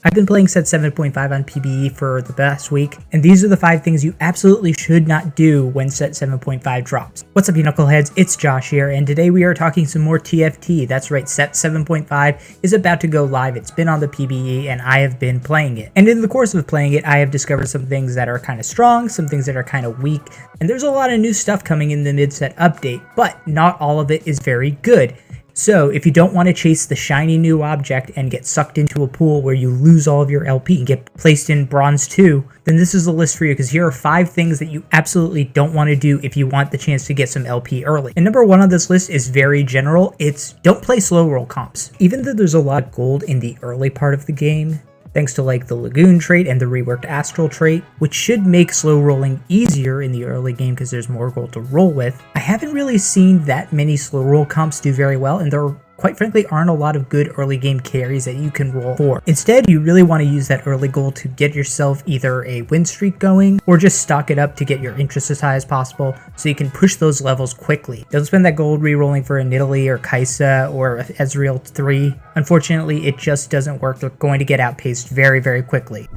I've been playing set 7.5 on PBE for the past week, and these are the 5 things you absolutely should not do when set 7.5 drops. What's up, you knuckleheads? It's Josh here, and today we are talking some more TFT. That's right, set 7.5 is about to go live. It's been on the PBE, and I have been playing it. And in the course of playing it, I have discovered some things that are kind of strong, some things that are kind of weak, and there's a lot of new stuff coming in the mid-set update, but not all of it is very good. So if you don't want to chase the shiny new object and get sucked into a pool where you lose all of your LP and get placed in bronze 2, then this is the list for you, because here are 5 things that you absolutely don't want to do if you want the chance to get some LP early. And number 1 on this list is very general. It's don't play slow roll comps. Even though there's a lot of gold in the early part of the game, thanks to like the Lagoon trait and the reworked Astral trait, which should make slow rolling easier in the early game because there's more gold to roll with, I haven't really seen that many slow roll comps do very well, and there quite frankly aren't a lot of good early game carries that you can roll for. Instead, you really want to use that early gold to get yourself either a win streak going or just stock it up to get your interest as high as possible so you can push those levels quickly. Don't spend that gold re-rolling for a Nidalee or Kai'Sa or Ezreal 3. Unfortunately, it just doesn't work. They're going to get outpaced very, very quickly.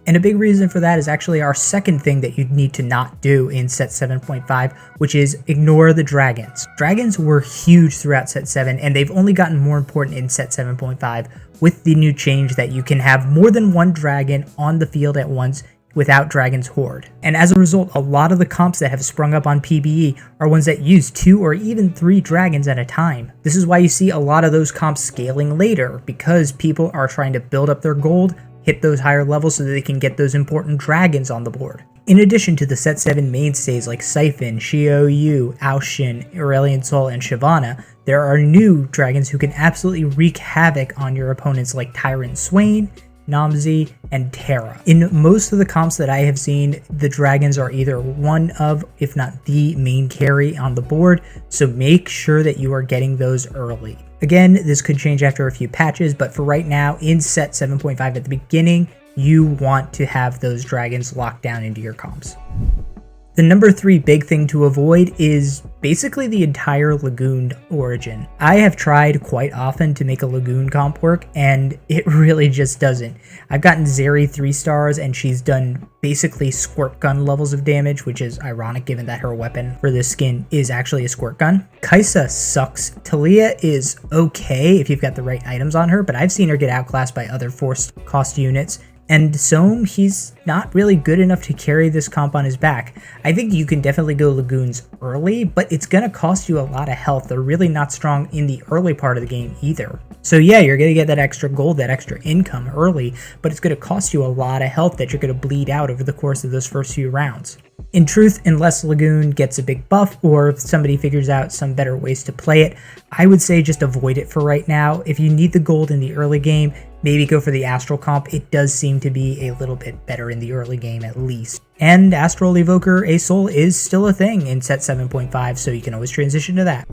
And a big reason for that is actually our second thing that you need to not do in set 7.5, which is ignore the dragons. Dragons were huge throughout set 7, and they've only gotten more important in set 7.5 with the new change that you can have more than one dragon on the field at once without Dragon's Horde. And as a result, a lot of the comps that have sprung up on PBE are ones that use 2 or even 3 dragons at a time. This is why you see a lot of those comps scaling later, because people are trying to build up their gold, hit those higher levels so that they can get those important dragons on the board. In addition to the set 7 mainstays like Siphon, Xiaoyu, Aoshin, Aurelion Sol, and Shyvana, there are new dragons who can absolutely wreak havoc on your opponents like Tyrant Swain, Namzi, and Terra. In most of the comps that I have seen, the dragons are either one of, if not the main carry on the board, so make sure that you are getting those early. Again, this could change after a few patches, but for right now, in set 7.5 at the beginning, you want to have those dragons locked down into your comps. The number 3 big thing to avoid is basically the entire Lagoon origin. I have tried quite often to make a Lagoon comp work, and it really just doesn't. I've gotten Zeri 3 stars, and she's done basically squirt gun levels of damage, which is ironic given that her weapon for this skin is actually a squirt gun. Kai'Sa sucks. Taliyah is okay if you've got the right items on her, but I've seen her get outclassed by other forced cost units. And Soam, he's not really good enough to carry this comp on his back. I think you can definitely go Lagoons early, but it's going to cost you a lot of health. They're really not strong in the early part of the game either. So yeah, you're going to get that extra gold, that extra income early, but it's going to cost you a lot of health that you're going to bleed out over the course of those first few rounds. In truth, unless Lagoon gets a big buff or if somebody figures out some better ways to play it, I would say just avoid it for right now. If you need the gold in the early game, maybe go for the Astral comp. It does seem to be a little bit better in the early game at least. And Astral Evoker Asol is still a thing in set 7.5, so you can always transition to that.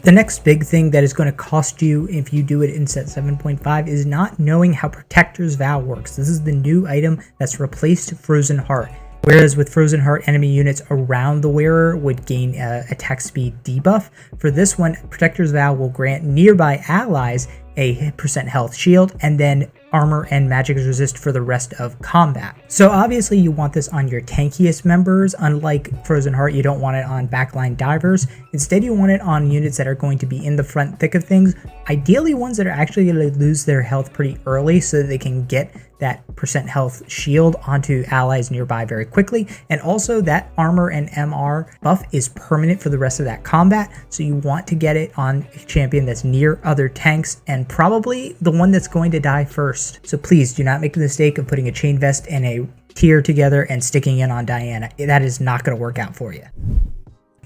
The next big thing that is going to cost you if you do it in set 7.5 is not knowing how ProtectsVal works. This is the new item that's replaced Frozen Heart. Whereas with Frozen Heart, enemy units around the wearer would gain attack speed debuff. For this one, ProtectsVal will grant nearby allies a % health shield, and then armor and magic resist for the rest of combat. So obviously you want this on your tankiest members. Unlike Frozen Heart, you don't want it on backline divers. Instead, you want it on units that are going to be in the front thick of things, ideally ones that are actually going to lose their health pretty early so that they can get that % health shield onto allies nearby very quickly. And also that armor and MR buff is permanent for the rest of that combat, so you want to get it on a champion that's near other tanks and probably the one that's going to die first. So please do not make the mistake of putting a chain vest and a tier together and sticking in on Diana. That is not going to work out for you.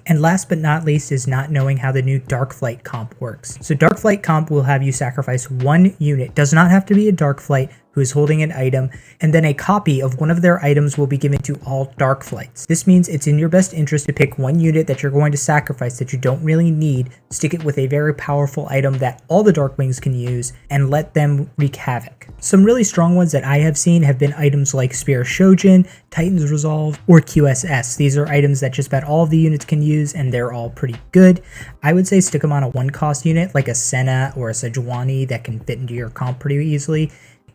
And last but not least is not knowing how the new Darkflight comp works. So Darkflight comp will have you sacrifice one unit, does not have to be a Darkflight, who is holding an item, and then a copy of one of their items will be given to all Darkflights. This means it's in your best interest to pick one unit that you're going to sacrifice that you don't really need, stick it with a very powerful item that all the Darkwings can use, and let them wreak havoc. Some really strong ones that I have seen have been items like Spear Shojin, Titan's Resolve, or QSS. These are items that just about all of the units can use, and they're all pretty good. I would say stick them on a one-cost unit like a Senna or a Sejuani that can fit into your comp pretty easily.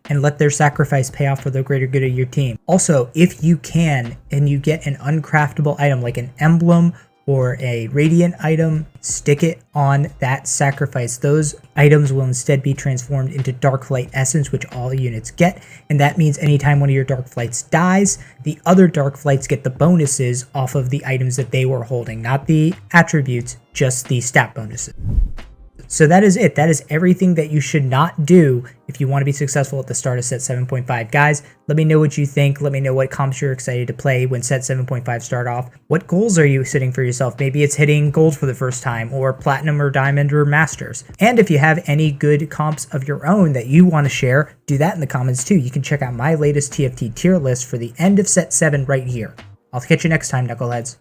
and let their sacrifice pay off for the greater good of your team. Also, if you can and you get an uncraftable item like an emblem or a radiant item, stick it on that sacrifice. Those items will instead be transformed into Darkflight essence, which all units get, and that means anytime one of your Darkflights dies, the other Darkflights get the bonuses off of the items that they were holding, not the attributes, just the stat bonuses. So that is it. That is everything that you should not do if you want to be successful at the start of set 7.5. Guys, let me know what you think. Let me know what comps you're excited to play when set 7.5 start off. What goals are you setting for yourself? Maybe it's hitting gold for the first time, or platinum or diamond or masters. And if you have any good comps of your own that you want to share, do that in the comments too. You can check out my latest TFT tier list for the end of set 7 right here. I'll catch you next time, Knuckleheads.